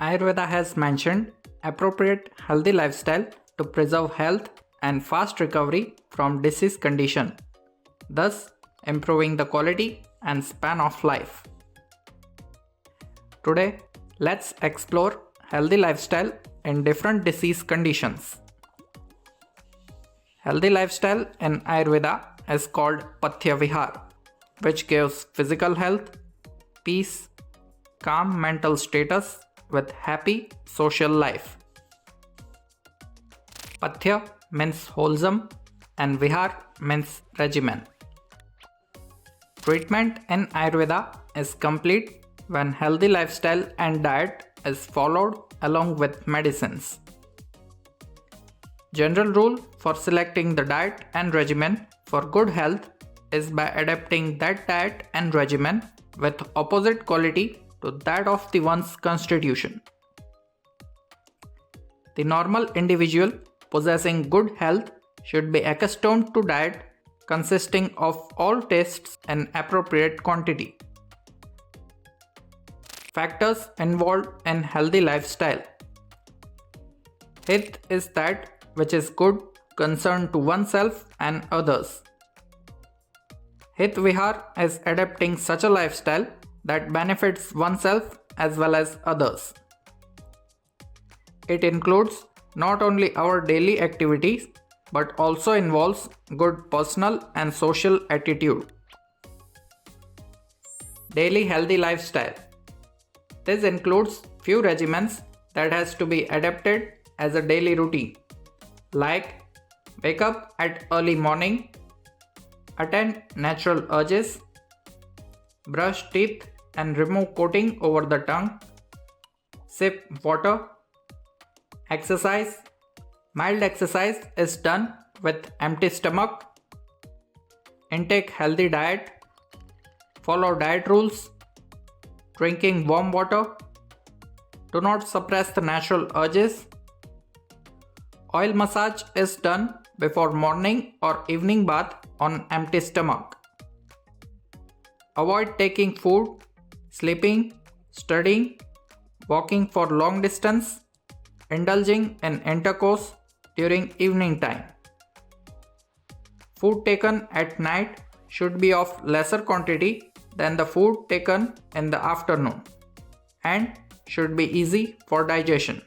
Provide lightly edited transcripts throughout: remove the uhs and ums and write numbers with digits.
Ayurveda has mentioned appropriate healthy lifestyle to preserve health and fast recovery from disease condition, thus improving the quality and span of life. Today, let's explore healthy lifestyle in different disease conditions. Healthy lifestyle in Ayurveda is called Pathya Vihar, which gives physical health, peace, calm mental status with happy social life. Pathya means wholesome and Vihar means regimen. Treatment in Ayurveda is complete when healthy lifestyle and diet is followed along with medicines. General rule for selecting the diet and regimen for good health is by adapting that diet and regimen with opposite quality to that of the one's constitution. The normal individual possessing good health should be accustomed to diet consisting of all tastes in appropriate quantity. Factors involved in healthy lifestyle. Hit is that which is good concerned to oneself and others. Hit Vihar is adapting such a lifestyle that benefits oneself as well as others. It includes not only our daily activities but also involves good personal and social attitude. Daily healthy lifestyle. This includes few regimens that has to be adapted as a daily routine, like wake up at early morning, attend natural urges, brush teeth and remove coating over the tongue, sip water, exercise. Mild exercise is done with empty stomach, intake healthy diet, follow diet rules, drinking warm water, do not suppress the natural urges. Oil massage is done before morning or evening bath on empty stomach. Avoid taking food, sleeping, studying, walking for long distance, indulging in intercourse during evening time. Food taken at night should be of lesser quantity than the food taken in the afternoon and should be easy for digestion.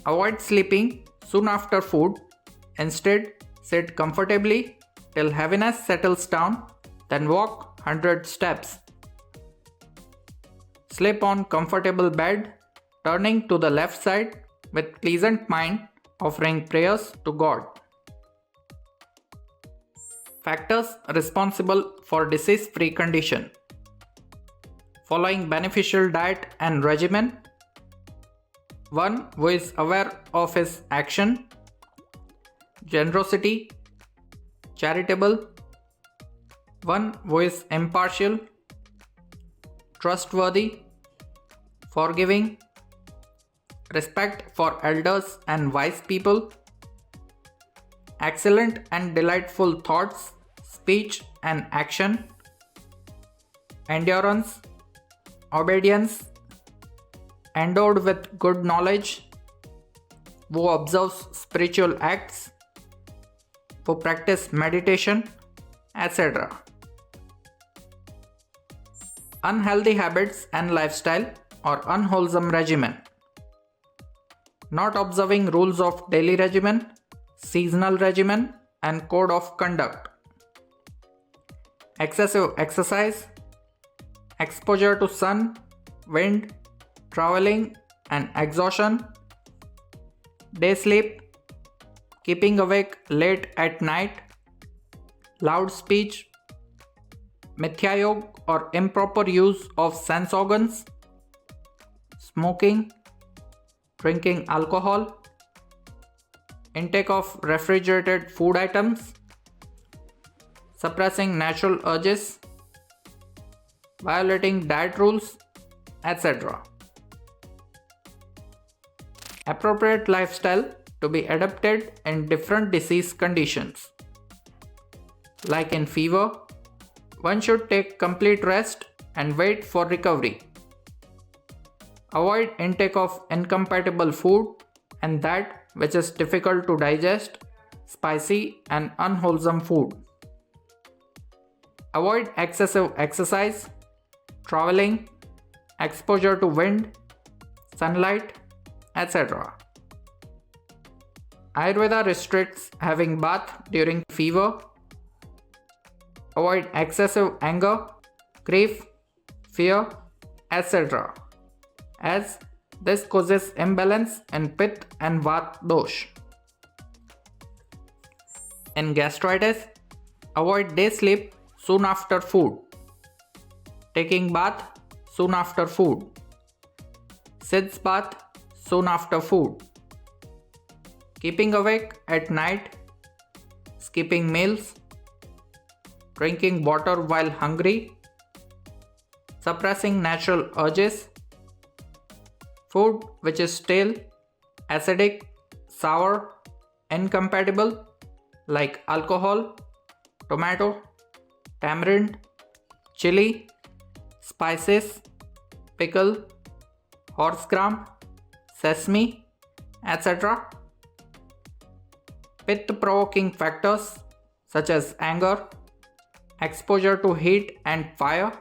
Avoid sleeping soon after food. Instead, sit comfortably till heaviness settles down, then walk 100 steps. Sleep on comfortable bed, turning to the left side with pleasant mind, offering prayers to God. Factors responsible for disease-free condition. Following beneficial diet and regimen. One who is aware of his action, generosity, charitable. One who is impartial, trustworthy, forgiving, respect for elders and wise people, excellent and delightful thoughts, speech and action, endurance, obedience, endowed with good knowledge, who observes spiritual acts, who practice meditation, etc. Unhealthy habits and lifestyle or unwholesome regimen. Not observing rules of daily regimen, seasonal regimen and code of conduct. Excessive exercise, exposure to sun, wind, traveling and exhaustion, day sleep, keeping awake late at night, loud speech, mithya yoga or improper use of sense organs, smoking, drinking alcohol, intake of refrigerated food items, suppressing natural urges, violating diet rules, etc. Appropriate lifestyle to be adapted in different disease conditions. Like in fever, one should take complete rest and wait for recovery. Avoid intake of incompatible food and that which is difficult to digest, spicy and unwholesome food. Avoid excessive exercise, traveling, exposure to wind, sunlight, etc. Ayurveda restricts having bath during fever. Avoid excessive anger, grief, fear, etc. as this causes imbalance in Pitta and Vata dosh. In gastritis, avoid day sleep soon after food. Taking bath soon after food. Sitz bath soon after food. Keeping awake at night. Skipping meals. Drinking water while hungry. Suppressing natural urges. Food which is stale, acidic, sour, incompatible like alcohol, tomato, tamarind, chili, spices, pickle, horse gram, sesame, etc. Pitta-provoking factors such as anger, exposure to heat and fire,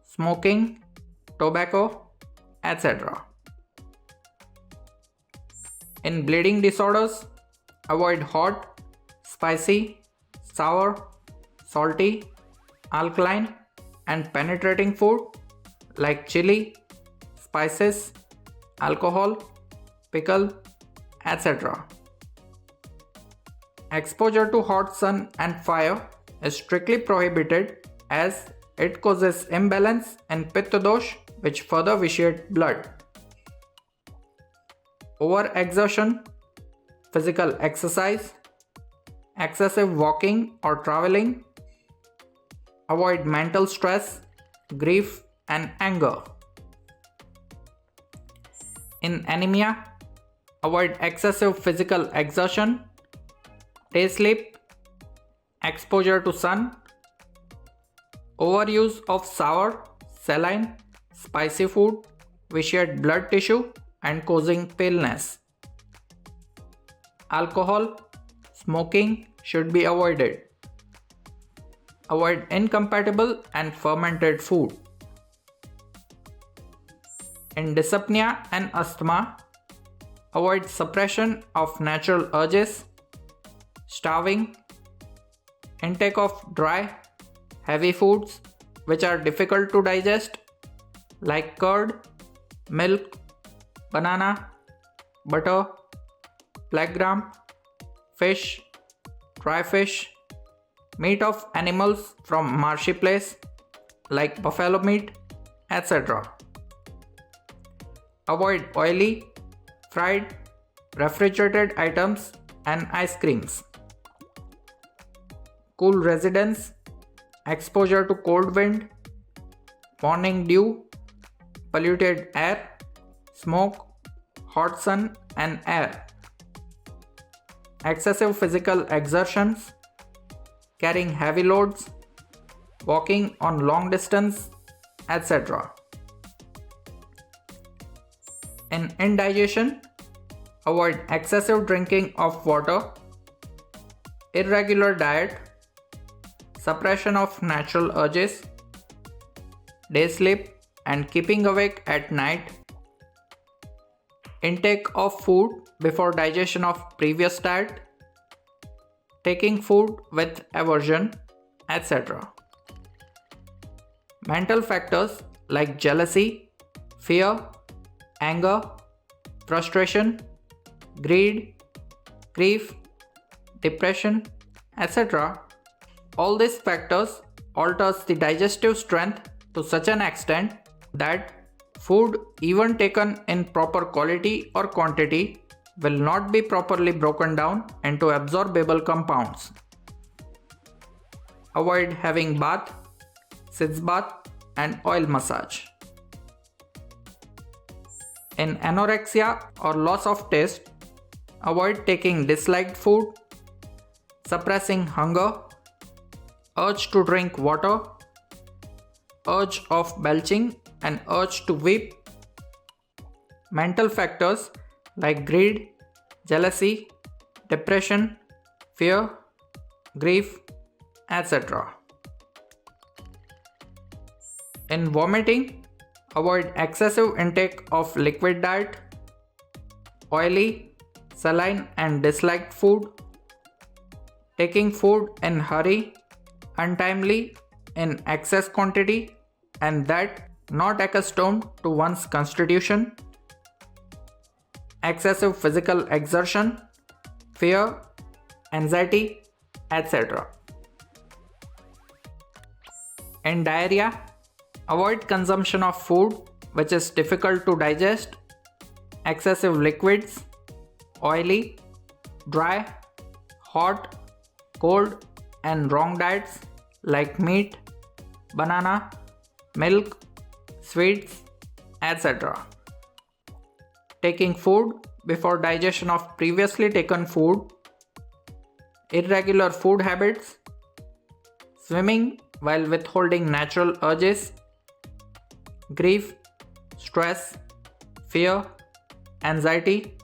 smoking, tobacco, etc. In bleeding disorders, avoid hot, spicy, sour, salty, alkaline and penetrating food like chili, spices, alcohol, pickle, etc. Exposure to hot sun and fire is strictly prohibited as it causes imbalance in Pitta dosh which further vitiate blood. Overexertion, physical exercise, excessive walking or traveling, avoid mental stress, grief and anger. In anemia, avoid excessive physical exertion, day sleep, exposure to sun, overuse of sour, saline, spicy food, vitiate blood tissue and causing paleness. Alcohol, smoking should be avoided. Avoid incompatible and fermented food. In dyspnea and asthma, avoid suppression of natural urges, starving, intake of dry, heavy foods which are difficult to digest like curd, milk, banana, butter, black gram, fish, dry fish, meat of animals from marshy place like buffalo meat, etc. Avoid oily, fried, refrigerated items and ice creams. Cool residence, exposure to cold wind, morning dew, polluted air, smoke, hot sun and air. Excessive physical exertions, carrying heavy loads, walking on long distance, etc. In indigestion, avoid excessive drinking of water, irregular diet, suppression of natural urges, day sleep and keeping awake at night, intake of food before digestion of previous diet, taking food with aversion, etc. Mental factors like jealousy, fear, anger, frustration, greed, grief, depression, etc. All these factors alters the digestive strength to such an extent that food even taken in proper quality or quantity will not be properly broken down into absorbable compounds. Avoid having bath, sitz bath and oil massage. In anorexia or loss of taste, avoid taking disliked food, suppressing hunger, urge to drink water, urge of belching and urge to weep, mental factors like greed, jealousy, depression, fear, grief, etc. In vomiting, avoid excessive intake of liquid diet, oily, saline and disliked food, taking food in hurry, untimely, in excess quantity, and that not accustomed to one's constitution, excessive physical exertion, fear, anxiety, etc. In diarrhea, avoid consumption of food which is difficult to digest, excessive liquids, oily, dry, hot, cold, and wrong diets like meat, banana, milk, sweets, etc. Taking food before digestion of previously taken food, irregular food habits, swimming while withholding natural urges, grief, stress, fear, anxiety,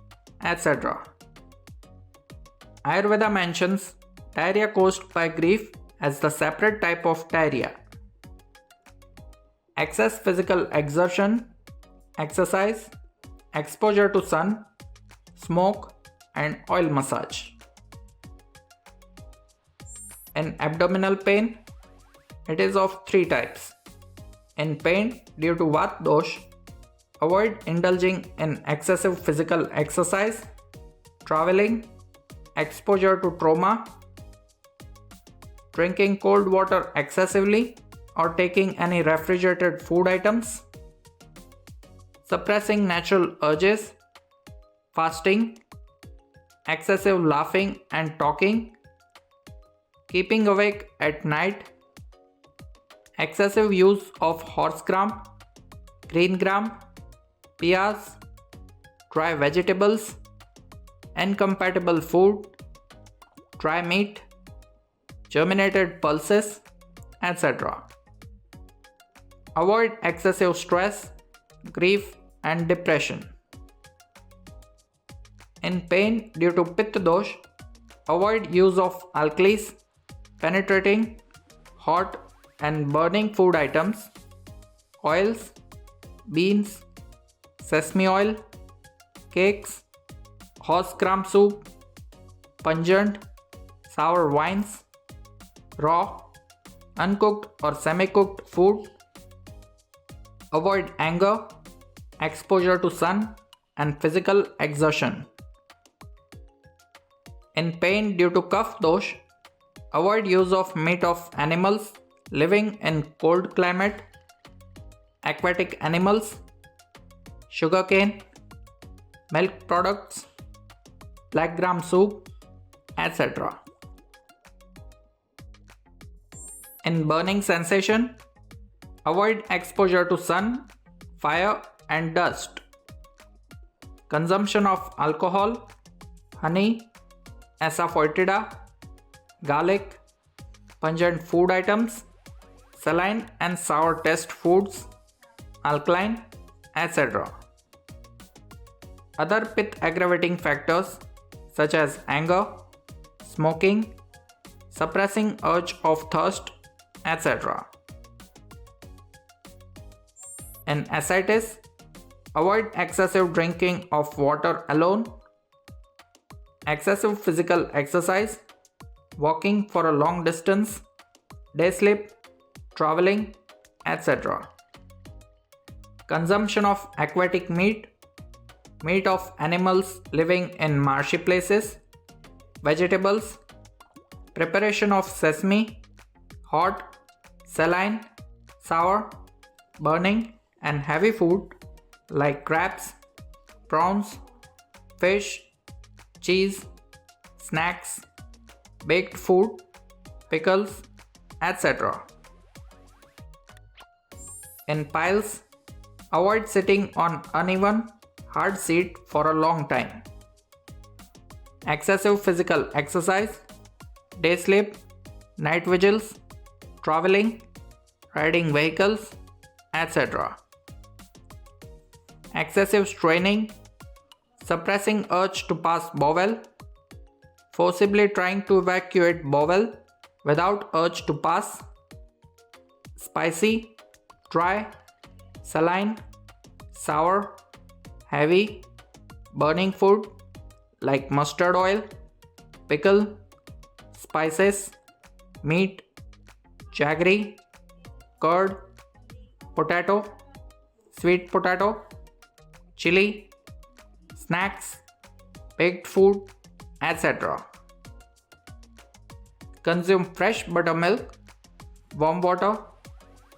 etc. Ayurveda mentions diarrhea caused by grief as the separate type of diarrhea. Excess physical exertion, exercise, exposure to sun, smoke, and oil massage. In abdominal pain, it is of three types. In pain due to Vata dosh, avoid indulging in excessive physical exercise, traveling, exposure to trauma, drinking cold water excessively, or taking any refrigerated food items, suppressing natural urges, fasting, excessive laughing and talking, keeping awake at night, excessive use of horse gram, green gram, peas, dry vegetables, incompatible food, dry meat, germinated pulses, etc. Avoid excessive stress, grief, and depression. In pain due to Pitta dosh, avoid use of alkalis, penetrating, hot, and burning food items, oils, beans, sesame oil, cakes, horse gram soup, pungent, sour wines, raw, uncooked or semi-cooked food. Avoid anger, exposure to sun, and physical exertion. In pain due to Kapha dosh, avoid use of meat of animals living in cold climate, aquatic animals, sugarcane, milk products, black gram soup, etc. In burning sensation, avoid exposure to sun, fire, and dust. Consumption of alcohol, honey, asafoetida, garlic, pungent food items, saline and sour taste foods, alkaline, etc. Other Pitta aggravating factors such as anger, smoking, suppressing urge of thirst, etc. In ascites, avoid excessive drinking of water alone, excessive physical exercise, walking for a long distance, day sleep, traveling, etc. Consumption of aquatic meat, meat of animals living in marshy places, vegetables, preparation of sesame, hot, saline, sour, burning, and heavy food like crabs, prawns, fish, cheese, snacks, baked food, pickles, etc. In piles, avoid sitting on uneven, hard seat for a long time. Excessive physical exercise, day sleep, night vigils, traveling, riding vehicles, etc. excessive straining, suppressing urge to pass bowel, forcibly trying to evacuate bowel without urge to pass, spicy, dry, saline, sour, heavy, burning food like mustard oil, pickle, spices, meat, jaggery, curd, potato, sweet potato, chili, snacks, baked food, etc. Consume fresh buttermilk, warm water,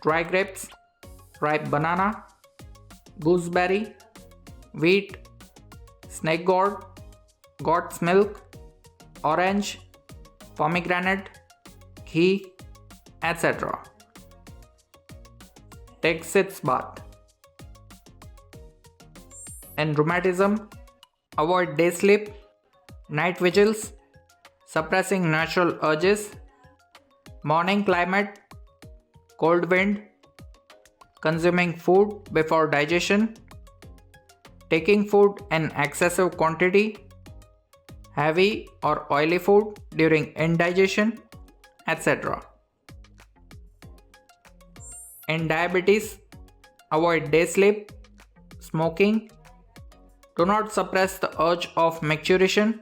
dry grapes, ripe banana, gooseberry, wheat, snake gourd, goat's milk, orange, pomegranate, ghee, etc. Take sitz bath. In rheumatism, avoid day sleep, night vigils, suppressing natural urges, morning climate, cold wind, consuming food before digestion, taking food in excessive quantity, heavy or oily food during indigestion, etc. In diabetes, avoid day sleep, smoking, do not suppress the urge of micturition,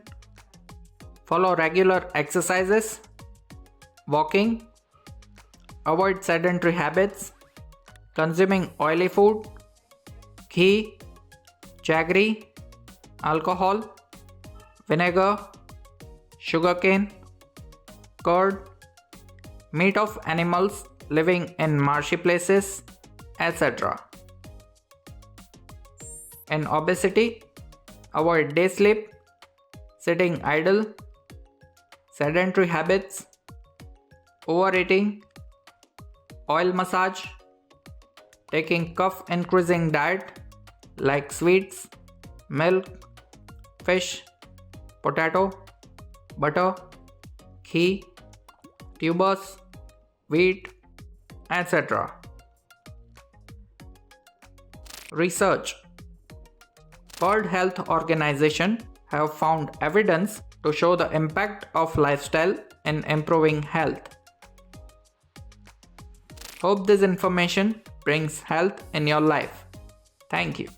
follow regular exercises, walking, avoid sedentary habits, consuming oily food, ghee, jaggery, alcohol, vinegar, sugarcane, curd, meat of animals living in marshy places, etc. In obesity, avoid day sleep, sitting idle, sedentary habits, overeating, oil massage, taking cough increasing diet like sweets, milk, fish, potato, butter, ghee, tubers, wheat, etc. Research. World Health Organization have found evidence to show the impact of lifestyle in improving health. Hope this information brings health in your life. Thank you.